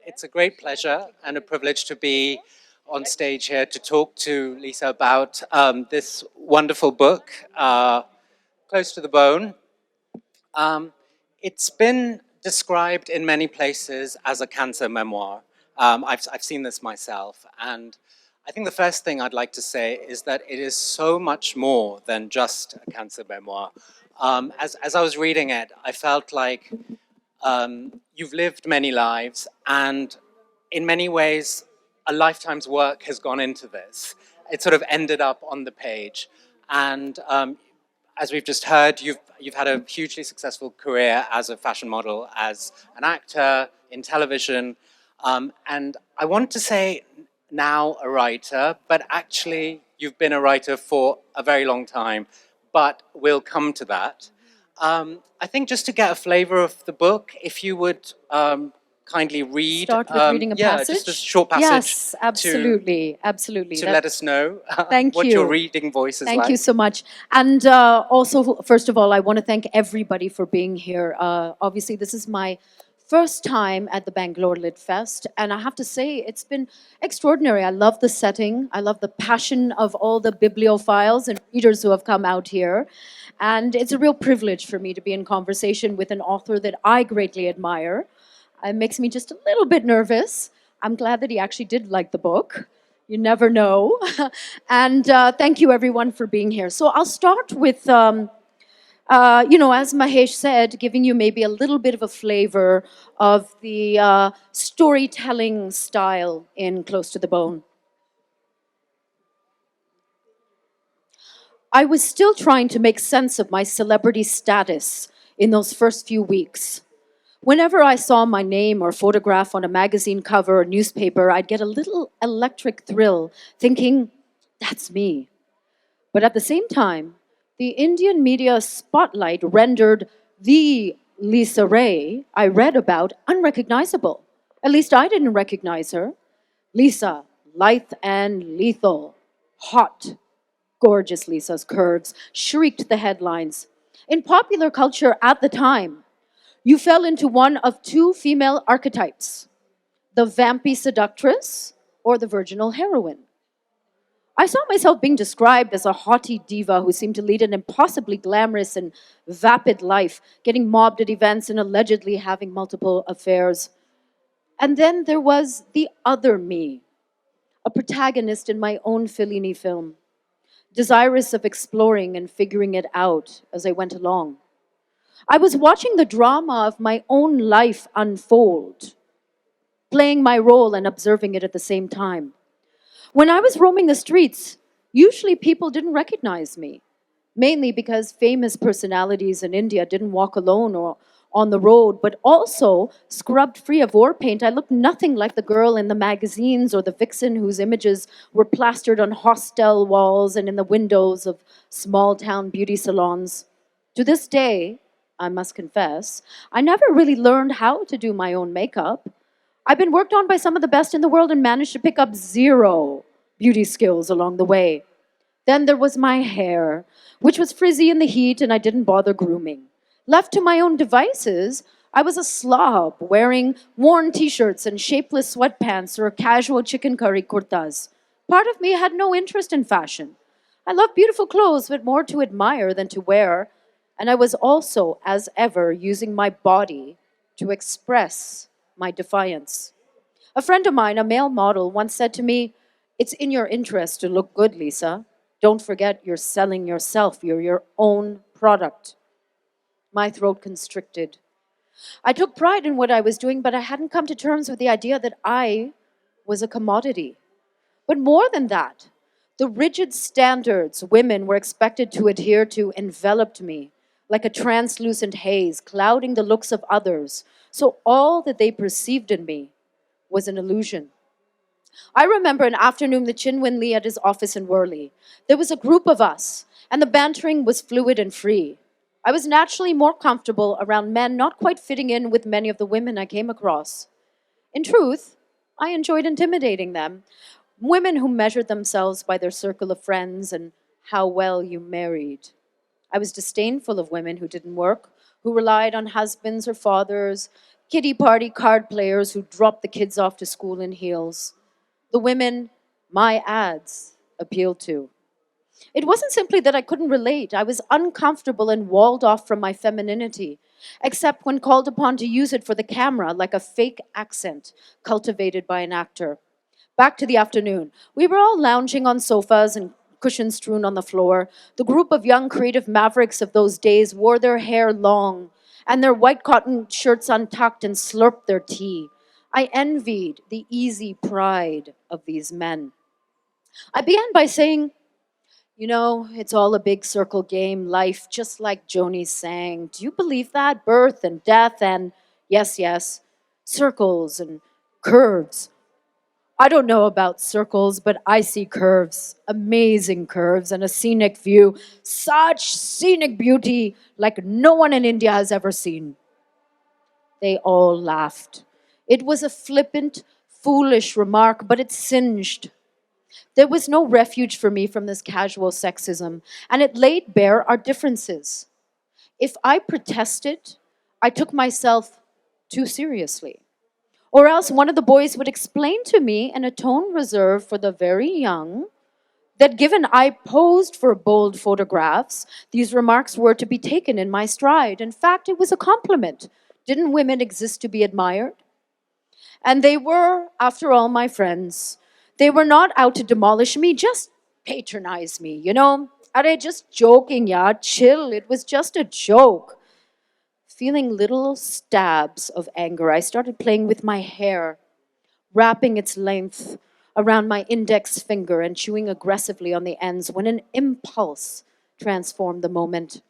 It's a great pleasure and a privilege to be on stage here to talk to Lisa about this wonderful book, Close to the Bone. Um, it's been described in many places as a cancer memoir. I've seen this myself, and I think the first thing I'd like to say is that it is so much more than just a cancer memoir. As I was reading it, I felt like you've lived many lives, and in many ways, a lifetime's work has gone into this. It sort of ended up on the page, and as we've just heard, you've had a hugely successful career as a fashion model, as an actor in television, and I want to say now a writer, but actually you've been a writer for a very long time. But we'll come to that. I think just to get a flavor of the book, if you would kindly read. Start with reading a passage? Just a short passage. Yes, absolutely, absolutely. To let us know Thank what you. your reading voice is like. Thank you so much. And also, first of all, I want to thank everybody for being here. Obviously, this is my first time at the Bangalore Lit Fest, and I have to say, it's been extraordinary. I love the setting. I love the passion of all the bibliophiles and readers who have come out here. And it's a real privilege for me to be in conversation with an author that I greatly admire. It makes me just a little bit nervous. I'm glad that he actually did like the book. You never know. And thank you, everyone, for being here. So I'll start with, as Mahesh said, giving you maybe a little bit of a flavor of the storytelling style in Close to the Bone. I was still trying to make sense of my celebrity status in those first few weeks. Whenever I saw my name or photograph on a magazine cover or newspaper, I'd get a little electric thrill, thinking, that's me. But at the same time, the Indian media spotlight rendered the Lisa Ray I read about unrecognizable. At least I didn't recognize her. Lisa, lithe and lethal, hot, gorgeous Lisa's curves shrieked the headlines. In popular culture at the time, you fell into one of two female archetypes, the vampy seductress or the virginal heroine. I saw myself being described as a haughty diva who seemed to lead an impossibly glamorous and vapid life, getting mobbed at events and allegedly having multiple affairs. And then there was the other me, a protagonist in my own Fellini film, desirous of exploring and figuring it out as I went along. I was watching the drama of my own life unfold, playing my role and observing it at the same time. When I was roaming the streets, usually people didn't recognize me, mainly because famous personalities in India didn't walk alone or on the road, but also, scrubbed free of war paint, I looked nothing like the girl in the magazines or the vixen whose images were plastered on hostel walls and in the windows of small-town beauty salons. To this day, I must confess, I never really learned how to do my own makeup. I've been worked on by some of the best in the world and managed to pick up 0 beauty skills along the way. Then there was my hair, which was frizzy in the heat and I didn't bother grooming. Left to my own devices, I was a slob wearing worn t-shirts and shapeless sweatpants or casual chicken curry kurtas. Part of me had no interest in fashion. I love beautiful clothes, but more to admire than to wear. And I was also, as ever, using my body to express my defiance. A friend of mine, a male model, once said to me, "It's in your interest to look good, Lisa. Don't forget you're selling yourself. You're your own product." My throat constricted. I took pride in what I was doing, but I hadn't come to terms with the idea that I was a commodity. But more than that, the rigid standards women were expected to adhere to enveloped me like a translucent haze, clouding the looks of others. So all that they perceived in me was an illusion. I remember an afternoon with Chinwin Lee at his office in Worli. There was a group of us, and the bantering was fluid and free. I was naturally more comfortable around men not quite fitting in with many of the women I came across. In truth, I enjoyed intimidating them, women who measured themselves by their circle of friends and how well you married. I was disdainful of women who didn't work, who relied on husbands or fathers, kiddie party card players who drop the kids off to school in heels. The women my ads appealed to. It wasn't simply that I couldn't relate. I was uncomfortable and walled off from my femininity, except when called upon to use it for the camera like a fake accent cultivated by an actor. Back to the afternoon. We were all lounging on sofas and cushions strewn on the floor. The group of young creative mavericks of those days wore their hair long and their white cotton shirts untucked and slurped their tea. I envied the easy pride of these men. I began by saying, you know, it's all a big circle game, life, just like Joni sang. Do you believe that? Birth and death and, yes, yes, circles and curves. I don't know about circles, but I see curves, amazing curves, and a scenic view. Such scenic beauty like no one in India has ever seen. They all laughed. It was a flippant, foolish remark, but it singed. There was no refuge for me from this casual sexism, and it laid bare our differences. If I protested, I took myself too seriously. Or else one of the boys would explain to me in a tone reserved for the very young that given I posed for bold photographs, these remarks were to be taken in my stride. In fact, it was a compliment. Didn't women exist to be admired? And they were, after all, my friends. They were not out to demolish me, just patronize me, you know? Are they just joking, yeah? Chill, it was just a joke. Feeling little stabs of anger, I started playing with my hair, wrapping its length around my index finger and chewing aggressively on the ends when an impulse transformed the moment.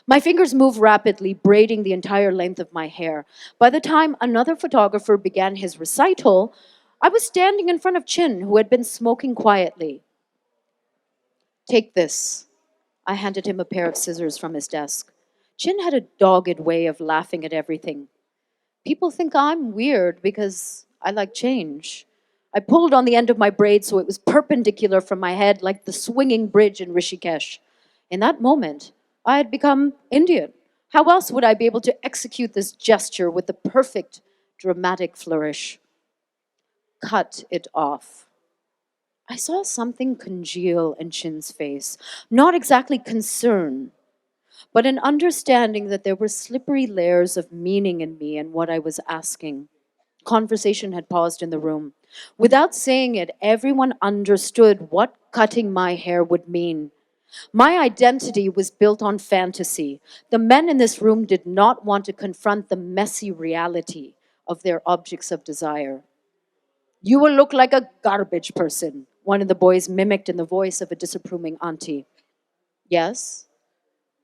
My fingers moved rapidly, braiding the entire length of my hair. By the time another photographer began his recital, I was standing in front of Chin, who had been smoking quietly. Take this. I handed him a pair of scissors from his desk. Chin had a dogged way of laughing at everything. People think I'm weird because I like change. I pulled on the end of my braid so it was perpendicular from my head like the swinging bridge in Rishikesh. In that moment, I had become Indian. How else would I be able to execute this gesture with the perfect dramatic flourish? Cut it off. I saw something congeal in Chin's face. Not exactly concern, but an understanding that there were slippery layers of meaning in me and what I was asking. Conversation had paused in the room. Without saying it, everyone understood what cutting my hair would mean. My identity was built on fantasy. The men in this room did not want to confront the messy reality of their objects of desire. You will look like a garbage person, one of the boys mimicked in the voice of a disapproving auntie. Yes,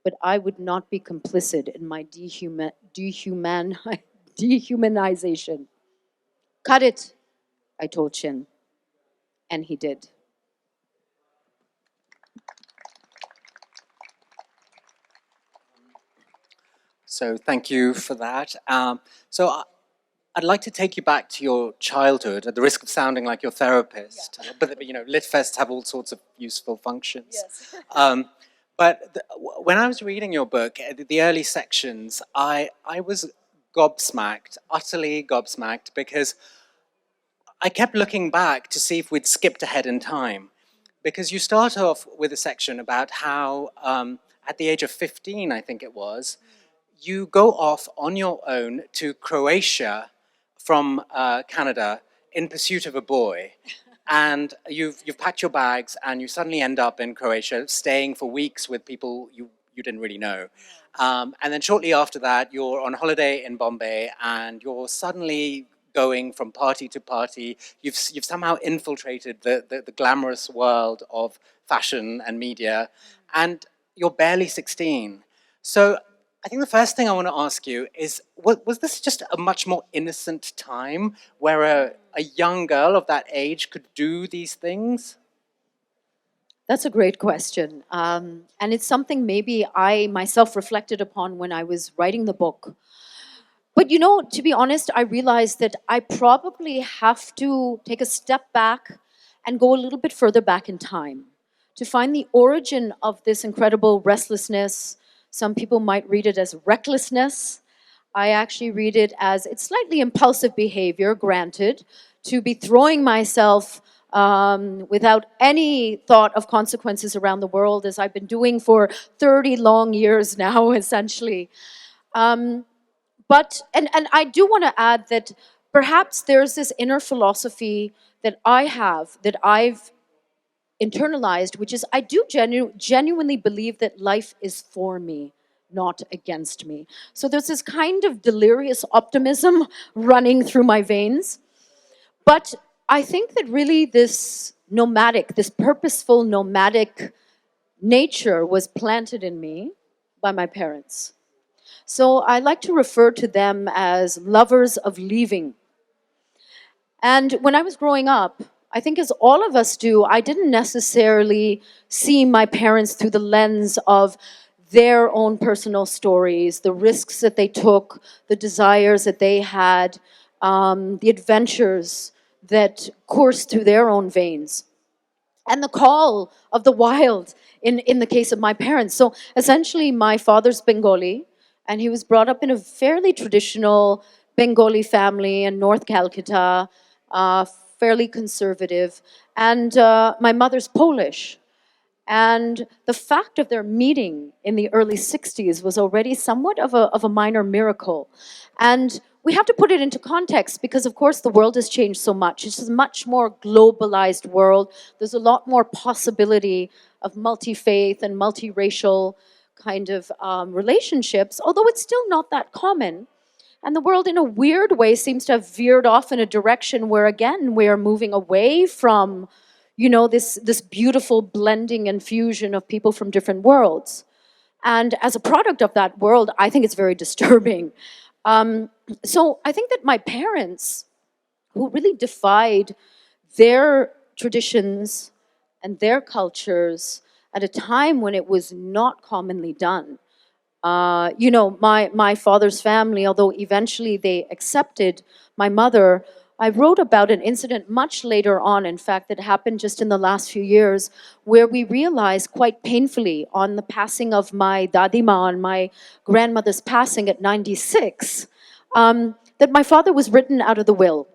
but I would not be complicit in my dehumanization. Cut it, I told Chin, and he did. So thank you for that. I'd like to take you back to your childhood, at the risk of sounding like your therapist. Yeah. But you know, lit fests have all sorts of useful functions. Yes. When I was reading your book, the early sections, I was gobsmacked, utterly gobsmacked, because I kept looking back to see if we'd skipped ahead in time. Because you start off with a section about how, at the age of 15, I think it was, you go off on your own to Croatia from Canada in pursuit of a boy. And you've packed your bags and you suddenly end up in Croatia, staying for weeks with people you didn't really know. And then shortly after that, you're on holiday in Bombay and you're suddenly going from party to party. You've somehow infiltrated the glamorous world of fashion and media, and you're barely 16. So I think the first thing I want to ask you is, was this just a much more innocent time where a young girl of that age could do these things? That's a great question. And it's something maybe I myself reflected upon when I was writing the book. But you know, to be honest, I realized that I probably have to take a step back and go a little bit further back in time to find the origin of this incredible restlessness. Some people might read it as recklessness. I actually read it as it's slightly impulsive behavior, granted, to be throwing myself without any thought of consequences around the world, as I've been doing for 30 long years now, essentially. And I do want to add that perhaps there's this inner philosophy that I have, that I've internalized, which is I do genuinely believe that life is for me, not against me. So there's this kind of delirious optimism running through my veins. But I think that really this nomadic, this purposeful nomadic nature was planted in me by my parents. So I like to refer to them as lovers of leaving. And when I was growing up, I think as all of us do, I didn't necessarily see my parents through the lens of their own personal stories, the risks that they took, the desires that they had, the adventures that coursed through their own veins, and the call of the wild in the case of my parents. So essentially, my father's Bengali, and he was brought up in a fairly traditional Bengali family in North Calcutta, uh, fairly conservative. And my mother's Polish. And the fact of their meeting in the early 60s was already somewhat of a minor miracle. And we have to put it into context because, of course, the world has changed so much. It's a much more globalized world. There's a lot more possibility of multi faith and multiracial kind of relationships, although it's still not that common. And the world, in a weird way, seems to have veered off in a direction where, again, we are moving away from, this beautiful blending and fusion of people from different worlds. And as a product of that world, I think it's very disturbing. So I think that my parents, who really defied their traditions and their cultures at a time when it was not commonly done, my father's family, although eventually they accepted my mother, I wrote about an incident much later on, in fact, that happened just in the last few years, where we realized quite painfully on the passing of my dadima, on my grandmother's passing at 96, that my father was written out of the will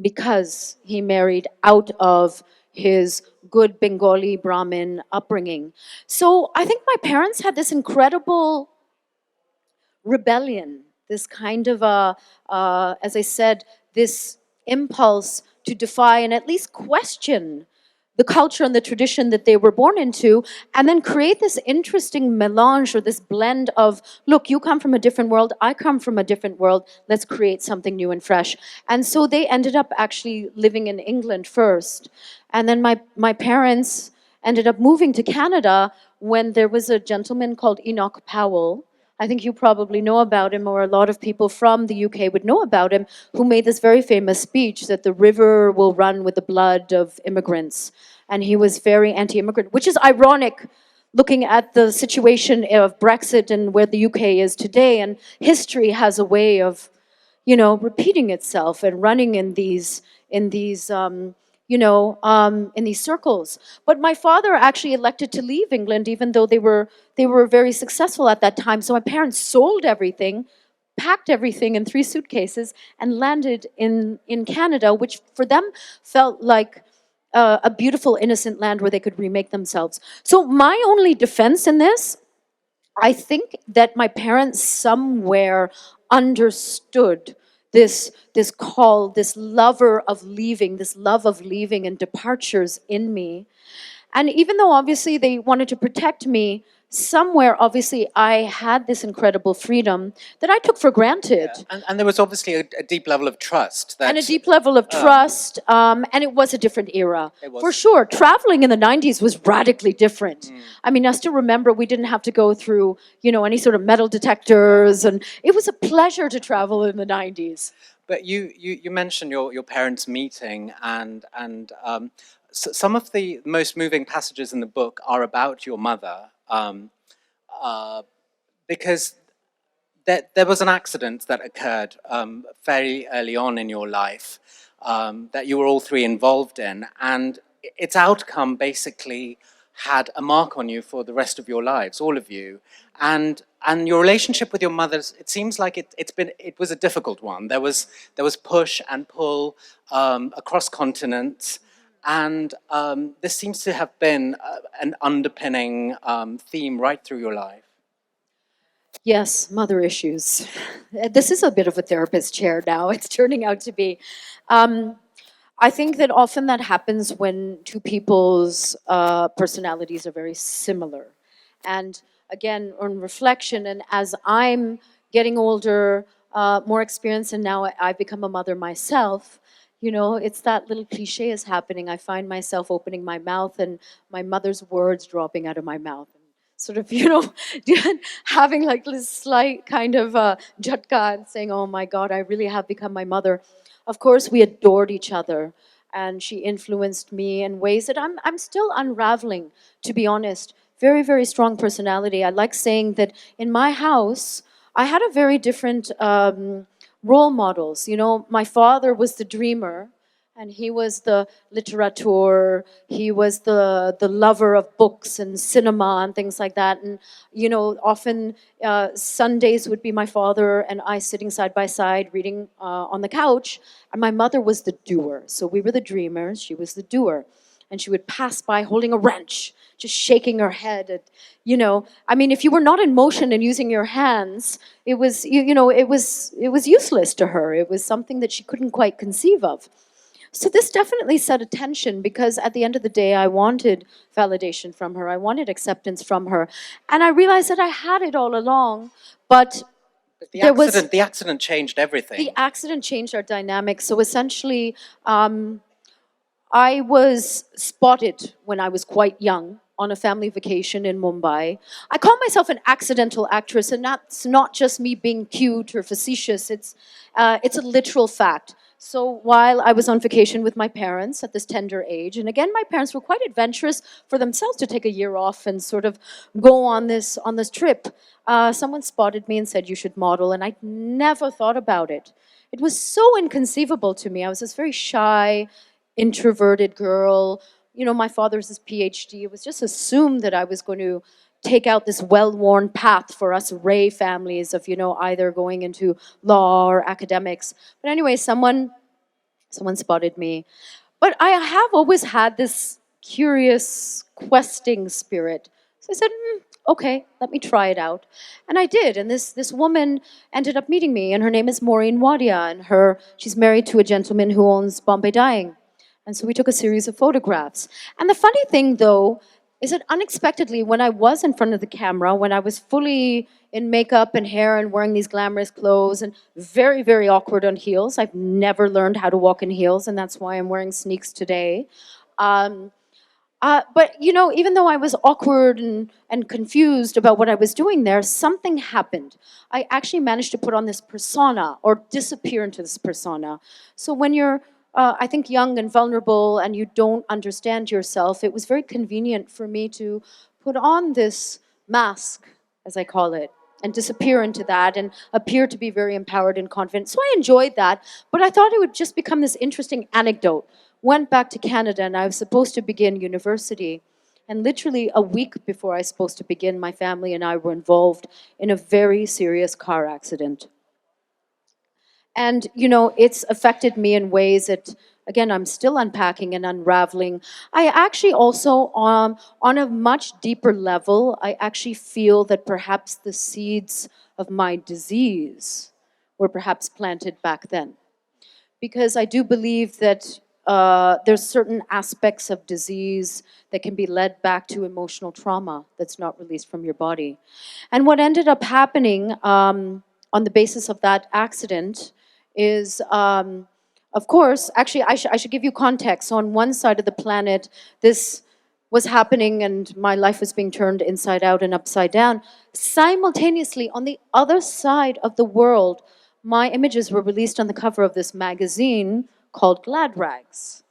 because he married out of his good Bengali Brahmin upbringing. So I think my parents had this incredible rebellion, this kind of as I said, this impulse to defy and at least question the culture and the tradition that they were born into, and then create this interesting melange or this blend of, look, you come from a different world, I come from a different world, let's create something new and fresh. And so they ended up actually living in England first. And then my parents ended up moving to Canada when there was a gentleman called Enoch Powell. I think you probably know about him, or a lot of people from the UK would know about him, who made this very famous speech that the river will run with the blood of immigrants. And he was very anti-immigrant, which is ironic looking at the situation of Brexit and where the UK is today. And history has a way of, repeating itself and running in these circles. But my father actually elected to leave England, even though they were very successful at that time. So my parents sold everything, packed everything in 3 suitcases, and landed in Canada, which for them felt like a beautiful, innocent land where they could remake themselves. So my only defense in this, I think that my parents somewhere understood this call, this love of leaving and departures in me. And even though obviously they wanted to protect me, somewhere obviously I had this incredible freedom that I took for granted. Yeah. And there was obviously a deep level of trust. And a deep level of trust, and it was a different era. For sure, traveling in the 90s was radically different. I mean, I still remember we didn't have to go through, any sort of metal detectors, and it was a pleasure to travel in the 90s. But you mentioned your parents meeting, and some of the most moving passages in the book are about your mother, because there was an accident that occurred very early on in your life that you were all three involved in, and its outcome basically had a mark on you for the rest of your lives, all of you. And your relationship with your mother, it seems like it was a difficult one. There was push and pull across continents, and this seems to have been an underpinning theme right through your life. Yes, mother issues. This is a bit of a therapist chair now. It's turning out to be. Um, I think that often that happens when two people's personalities are very similar. And again, on reflection, and as I'm getting older, more experienced, and now I've become a mother myself, you know, it's that little cliche is happening. I find myself opening my mouth and my mother's words dropping out of my mouth. Sort of, you know, having like this slight kind of jhatka and saying, oh my God, I really have become my mother. Of course, we adored each other, and she influenced me in ways that I'm still unraveling, to be honest. Very, very strong personality. I like saying that in my house, I had a very different role models. You know, my father was the dreamer, and he was the literateur. He was the lover of books and cinema and things like that. And you know, often Sundays would be my father and I sitting side by side reading on the couch, and my mother was the doer. So we were the dreamers, she was the doer, and she would pass by holding a wrench, just shaking her head at, you know, I mean, if you were not in motion and using your hands, it was, you know, it was useless to her. It was something that she couldn't quite conceive of. So this definitely set a tension, because at the end of the day, I wanted validation from her. I wanted acceptance from her. And I realized that I had it all along, but But the accident changed everything. the accident changed our dynamic. So essentially, I was spotted when I was quite young on a family vacation in Mumbai. I call myself an accidental actress, and that's not just me being cute or facetious. It's a literal fact. So while I was on vacation with my parents at this tender age, and again, my parents were quite adventurous for themselves to take a year off and sort of go on this trip. Someone spotted me and said, "You should model," and I never thought about it. It was so inconceivable to me. I was this very shy, introverted girl. You know, my father's his PhD. It was just assumed that I was going to take out this well-worn path for us Ray families of, you know, either going into law or academics. But anyway, someone spotted me. But I have always had this curious questing spirit. So I said, okay, let me try it out. And I did. And this woman ended up meeting me, and her name is Maureen Wadia, and she's married to a gentleman who owns Bombay Dyeing. And so we took a series of photographs. And the funny thing, though, is that unexpectedly, when I was in front of the camera, when I was fully in makeup and hair and wearing these glamorous clothes and very, very awkward on heels, I've never learned how to walk in heels, and that's why I'm wearing sneaks today. Um, but you know, even though I was awkward and confused about what I was doing there, something happened. I actually managed to put on this persona or disappear into this persona. So when you're, I think, young and vulnerable and you don't understand yourself, it was very convenient for me to put on this mask, as I call it, and disappear into that and appear to be very empowered and confident. So I enjoyed that, but I thought it would just become this interesting anecdote. Went back to Canada, and I was supposed to begin university. And literally a week before I was supposed to begin, my family and I were involved in a very serious car accident. And, you know, it's affected me in ways that, again, I'm still unpacking and unraveling. I actually also, on a much deeper level, I actually feel that perhaps the seeds of my disease were perhaps planted back then. Because I do believe that there's certain aspects of disease that can be led back to emotional trauma that's not released from your body. And what ended up happening on the basis of that accident is, of course, actually, I should give you context. So on one side of the planet, this was happening and my life was being turned inside out and upside down. Simultaneously, on the other side of the world, my images were released on the cover of this magazine called Glad Rags.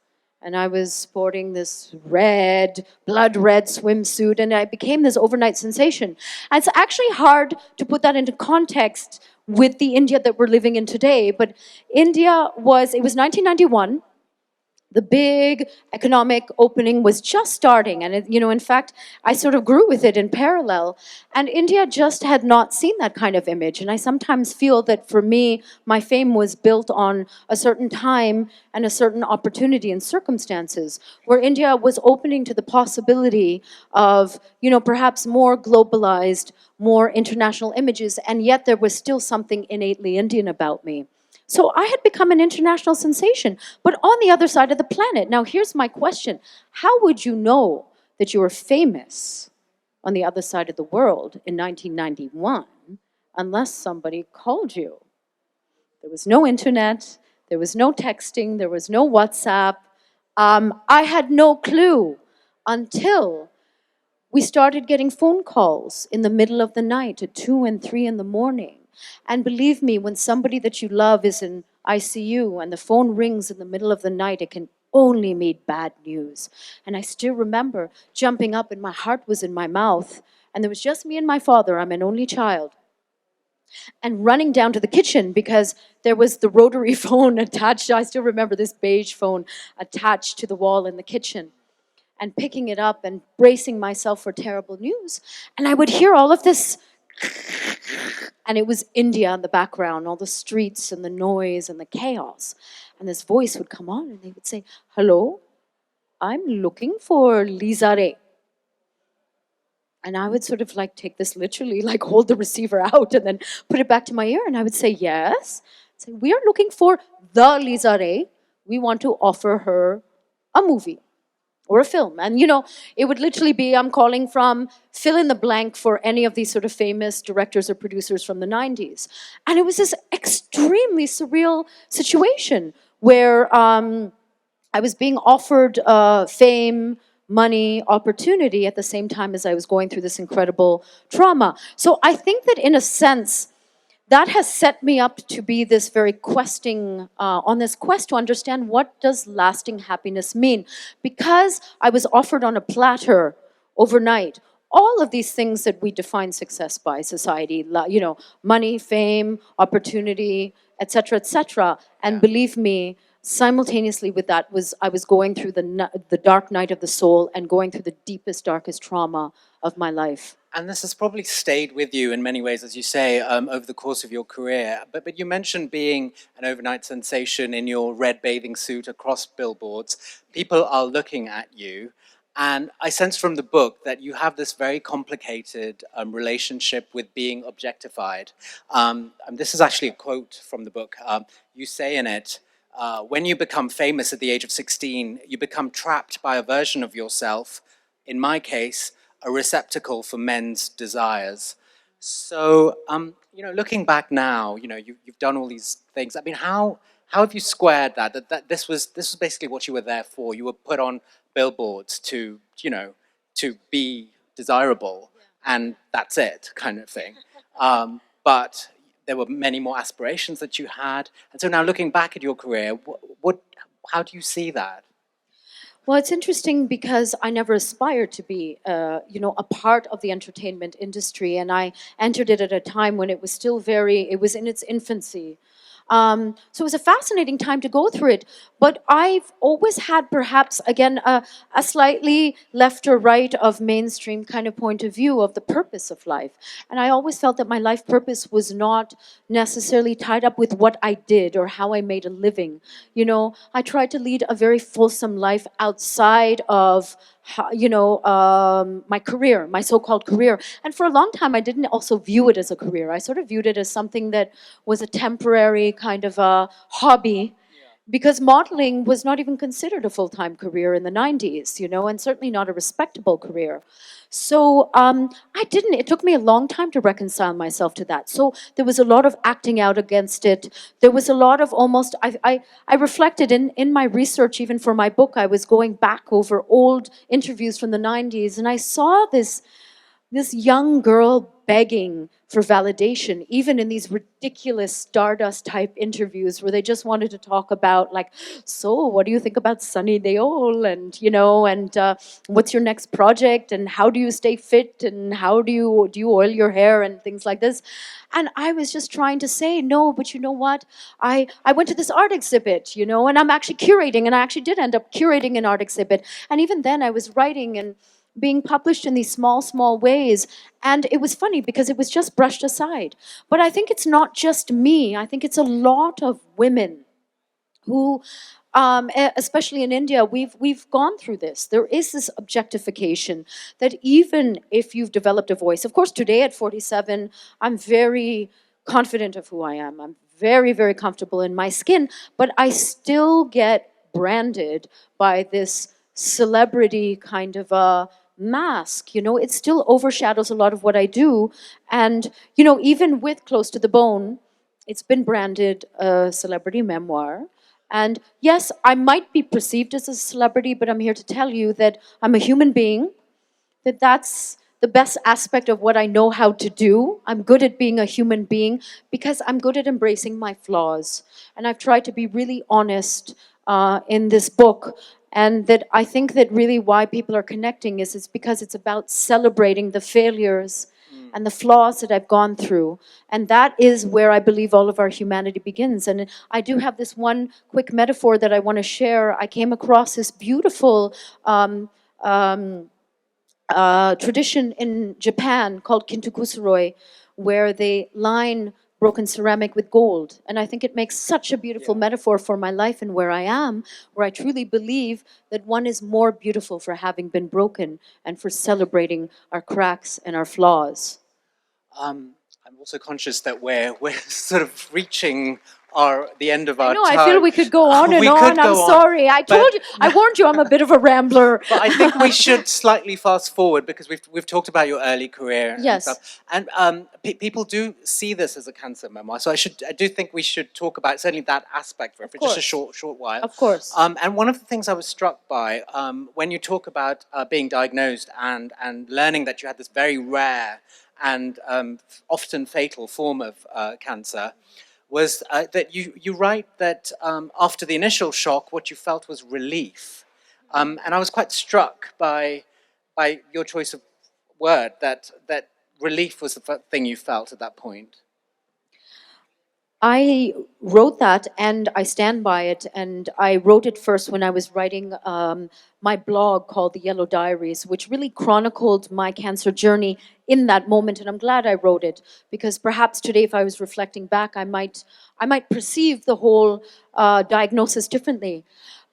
And I was sporting this blood red swimsuit, and I became this overnight sensation. And it's actually hard to put that into context with the India that we're living in today, but it was 1991. the big economic opening was just starting, and in fact, I sort of grew with it in parallel, and India just had not seen that kind of image. And I sometimes feel that for me, my fame was built on a certain time and a certain opportunity and circumstances where India was opening to the possibility of perhaps more globalized, more international images, and yet there was still something innately Indian about me. So I had become an international sensation, but on the other side of the planet. Now, here's my question. How would you know that you were famous on the other side of the world in 1991 unless somebody called you? There was no internet, there was no texting, there was no WhatsApp. I had no clue until we started getting phone calls in the middle of the night at 2 and 3 in the morning. And believe me, when somebody that you love is in ICU and the phone rings in the middle of the night, it can only mean bad news. And I still remember jumping up and my heart was in my mouth. And there was just me and my father. I'm an only child. And running down to the kitchen because there was the rotary phone attached. I still remember this beige phone attached to the wall in the kitchen, and picking it up and bracing myself for terrible news. And I would hear all of this, and it was India in the background, all the streets and the noise and the chaos. And this voice would come on and they would say, "Hello, I'm looking for Lisa Ray." And I would sort of like take this literally, like hold the receiver out and then put it back to my ear. And I would say, "Yes." I'd say, "We are looking for the Lisa Ray. We want to offer her a movie or a film." And it would literally be, I'm calling from fill in the blank for any of these sort of famous directors or producers from the 90s. And it was this extremely surreal situation where I was being offered fame, money, opportunity at the same time as I was going through this incredible trauma. So I think that in a sense, that has set me up to be this very questing, on this quest to understand what does lasting happiness mean. Because I was offered on a platter overnight all of these things that we define success by society, money, fame, opportunity, etc., etc. And believe me, simultaneously with that I was going through the dark night of the soul and going through the deepest, darkest trauma of my life. And this has probably stayed with you in many ways, as you say, over the course of your career. But you mentioned being an overnight sensation in your red bathing suit across billboards. People are looking at you. And I sense from the book that you have this very complicated relationship with being objectified. And this is actually a quote from the book. You say in it, when you become famous at the age of 16, you become trapped by a version of yourself, in my case, a receptacle for men's desires. So, looking back now, you've done all these things. I mean, how have you squared that? That this was basically what you were there for. You were put on billboards to be desirable, and that's it, kind of thing. But there were many more aspirations that you had, and so now looking back at your career, how do you see that? Well, it's interesting because I never aspired to be, a part of the entertainment industry, and I entered it at a time when it was still it was in its infancy. So it was a fascinating time to go through it. But I've always had perhaps, again, a slightly left or right of mainstream kind of point of view of the purpose of life. And I always felt that my life purpose was not necessarily tied up with what I did or how I made a living. I tried to lead a very fulsome life outside of my career, my so-called career. And for a long time, I didn't also view it as a career. I sort of viewed it as something that was a temporary kind of a hobby, because modeling was not even considered a full-time career in the 90s, and certainly not a respectable career. So it took me a long time to reconcile myself to that. So there was a lot of acting out against it. There was a lot of almost, I reflected in my research, even for my book, I was going back over old interviews from the 90s, and I saw this young girl begging for validation, even in these ridiculous Stardust type interviews where they just wanted to talk about, like, so what do you think about Sunny Deol, and what's your next project, and how do you stay fit, and how do you oil your hair, and things like this. And I was just trying to say, no, but you know what? I went to this art exhibit, and I'm actually curating, and I actually did end up curating an art exhibit. And even then, I was writing and being published in these small, small ways. And it was funny because it was just brushed aside. But I think it's not just me, I think it's a lot of women who, especially in India, we've gone through this. There is this objectification that even if you've developed a voice, of course, today at 47, I'm very confident of who I am. I'm very, very comfortable in my skin, but I still get branded by this celebrity kind of a mask. It still overshadows a lot of what I do. And, even with Close to the Bone, it's been branded a celebrity memoir. And yes, I might be perceived as a celebrity, but I'm here to tell you that I'm a human being, that that's the best aspect of what I know how to do. I'm good at being a human being because I'm good at embracing my flaws. And I've tried to be really honest in this book. And that I think that really why people are connecting is it's because it's about celebrating the failures and the flaws that I've gone through. And that is where I believe all of our humanity begins. And I do have this one quick metaphor that I want to share. I came across this beautiful tradition in Japan called kintokusuroi, where they line broken ceramic with gold. And I think it makes such a beautiful metaphor for my life and where I am, where I truly believe that one is more beautiful for having been broken and for celebrating our cracks and our flaws. I'm also conscious that we're sort of reaching the end of our No, time. I feel we could go on and We on. could I'm go on, sorry. I but- told you. I warned you. I'm a bit of a rambler. But I think we should slightly fast forward because we've talked about your early career and Yes. stuff, and people do see this as a cancer memoir. So I do think we should talk about certainly that aspect for just a short while. Of course. And one of the things I was struck by when you talk about being diagnosed and learning that you had this very rare and often fatal form of cancer, was that you write that after the initial shock, what you felt was relief. And I was quite struck by your choice of word, that relief was the thing you felt at that point. I wrote that and I stand by it. And I wrote it first when I was writing my blog called The Yellow Diaries, which really chronicled my cancer journey in that moment. And I'm glad I wrote it because perhaps today, if I was reflecting back, I might perceive the whole diagnosis differently.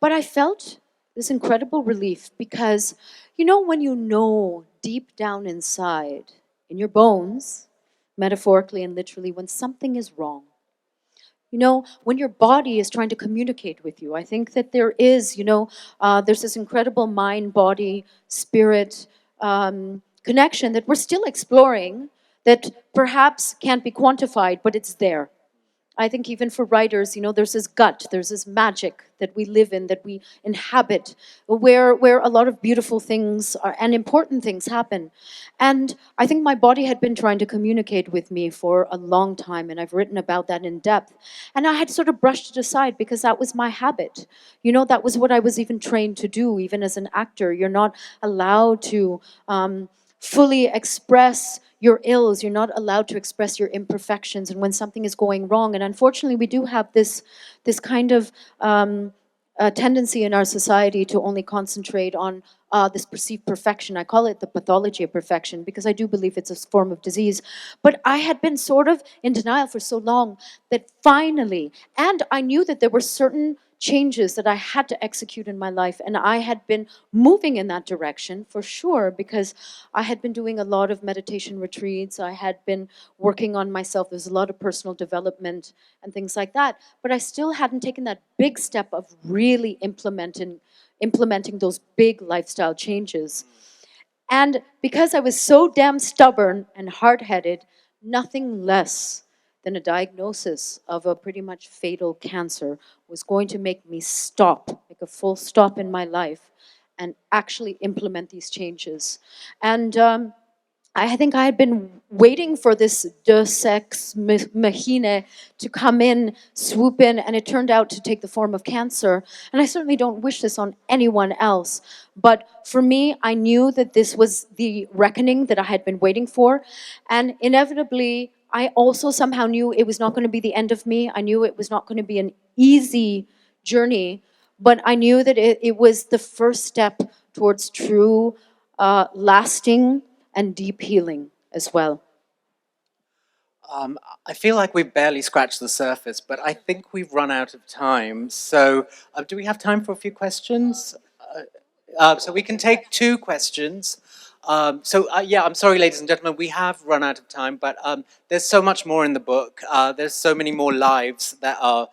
But I felt this incredible relief because, when you know deep down inside, in your bones, metaphorically and literally, when something is wrong, when your body is trying to communicate with you. I think that there is, there's this incredible mind, body, spirit connection that we're still exploring that perhaps can't be quantified, but it's there. I think even for writers, there's this gut, there's this magic that we live in, that we inhabit, where a lot of beautiful things and important things happen. And I think my body had been trying to communicate with me for a long time, and I've written about that in depth. And I had sort of brushed it aside because that was my habit. That was what I was even trained to do, even as an actor. You're not allowed to fully express your ills. You're not allowed to express your imperfections and when something is going wrong. And unfortunately, we do have this kind of tendency in our society to only concentrate on this perceived perfection. I call it the pathology of perfection because I do believe it's a form of disease. But I had been sort of in denial for so long that finally, and I knew that there were certain changes that I had to execute in my life. And I had been moving in that direction for sure because I had been doing a lot of meditation retreats. I had been working on myself. There's a lot of personal development and things like that. But I still hadn't taken that big step of really implementing those big lifestyle changes. And because I was so damn stubborn and hard-headed, nothing less than a diagnosis of a pretty much fatal cancer was going to make me stop, make a full stop in my life, and actually implement these changes. And I think I had been waiting for this Deus Ex Machina to come in, swoop in, and it turned out to take the form of cancer. And I certainly don't wish this on anyone else. But for me, I knew that this was the reckoning that I had been waiting for. And inevitably, I also somehow knew it was not going to be the end of me. I knew it was not going to be an easy journey, but I knew that it was the first step towards true, lasting, and deep healing as well. I feel like we've barely scratched the surface, but I think we've run out of time. So, do we have time for a few questions? So we can take two questions. Yeah, I'm sorry, ladies and gentlemen, we have run out of time, but there's so much more in the book. There's so many more lives that are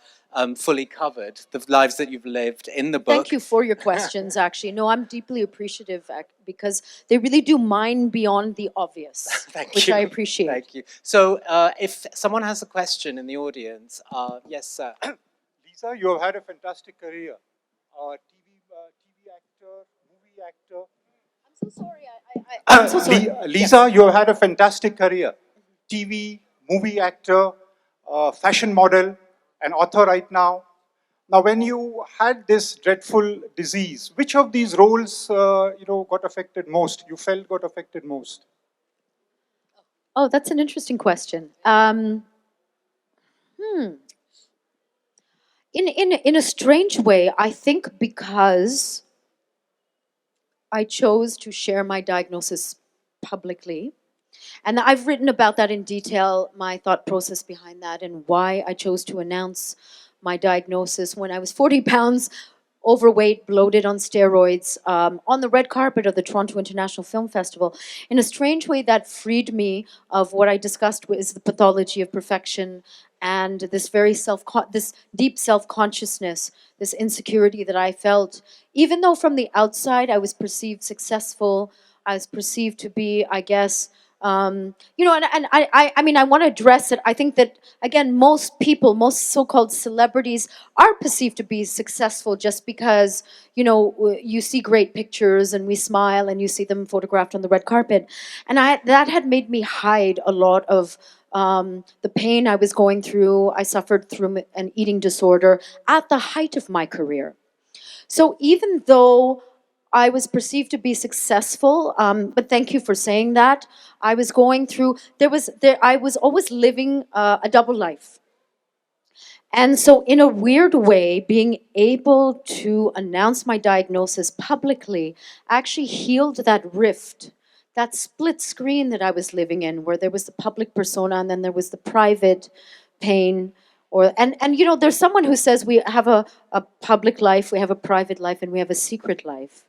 fully covered, the lives that you've lived in the book. Thank you for your questions, actually. No, I'm deeply appreciative because they really do mine beyond the obvious, Thank which you. I appreciate. Thank you. So if someone has a question in the audience, yes, sir. Lisa, you have had a fantastic career. TV actor, movie actor. I'm so sorry. I'm so sorry. Lisa, Yes. you have had a fantastic career. TV, movie actor, fashion model, an author right now. Now, when you had this dreadful disease, which of these roles, got affected most? You felt got affected most? Oh, that's an interesting question. In a strange way, I think because I chose to share my diagnosis publicly, and I've written about that in detail, my thought process behind that, and why I chose to announce my diagnosis when I was 40 pounds overweight, bloated on steroids, on the red carpet of the Toronto International Film Festival. In a strange way, that freed me of what I discussed is the pathology of perfection and this this deep self-consciousness, this insecurity that I felt, even though from the outside I was perceived successful, I was perceived to be, I guess, I mean, I want to address it. I think that, again, most people, most so-called celebrities are perceived to be successful just because, you see great pictures and we smile and you see them photographed on the red carpet. And that had made me hide a lot of the pain I was going through. I suffered through an eating disorder at the height of my career. So even though I was perceived to be successful, but thank you for saying that. I was going through, I was always living a double life. And so, in a weird way, being able to announce my diagnosis publicly actually healed that rift, that split screen that I was living in, where there was the public persona and then there was the private pain. There's someone who says we have a public life, we have a private life, and we have a secret life.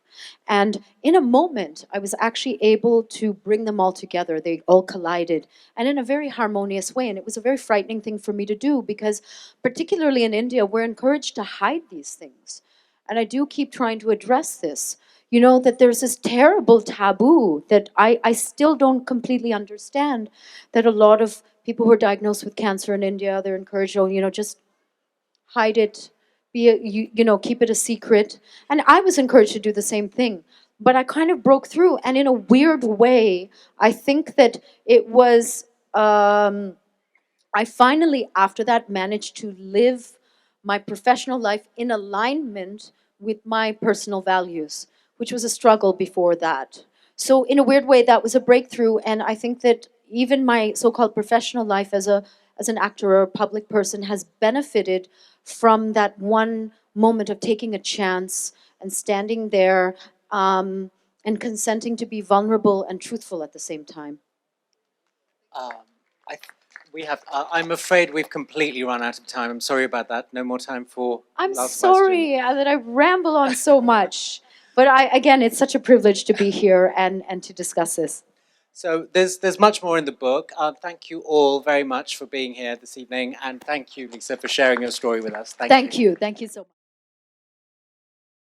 And in a moment, I was actually able to bring them all together. They all collided, and in a very harmonious way. And it was a very frightening thing for me to do because, particularly in India, we're encouraged to hide these things. And I do keep trying to address this. That there's this terrible taboo that I still don't completely understand, that a lot of people who are diagnosed with cancer in India, they're encouraged, just hide it, keep it a secret. And I was encouraged to do the same thing. But I kind of broke through, and in a weird way, I think that it was, I finally, after that, managed to live my professional life in alignment with my personal values, which was a struggle before that. So, in a weird way, that was a breakthrough, and I think that even my so-called professional life as an actor or a public person has benefited from that one moment of taking a chance and standing there and consenting to be vulnerable and truthful at the same time. Um, I, we have. I'm afraid we've completely run out of time. I'm sorry about that. No more time for I'm last sorry that I ramble on so much, but again, it's such a privilege to be here and to discuss this. So there's much more in the book. Thank you all very much for being here this evening, and thank you, Lisa, for sharing your story with us. Thank you so much.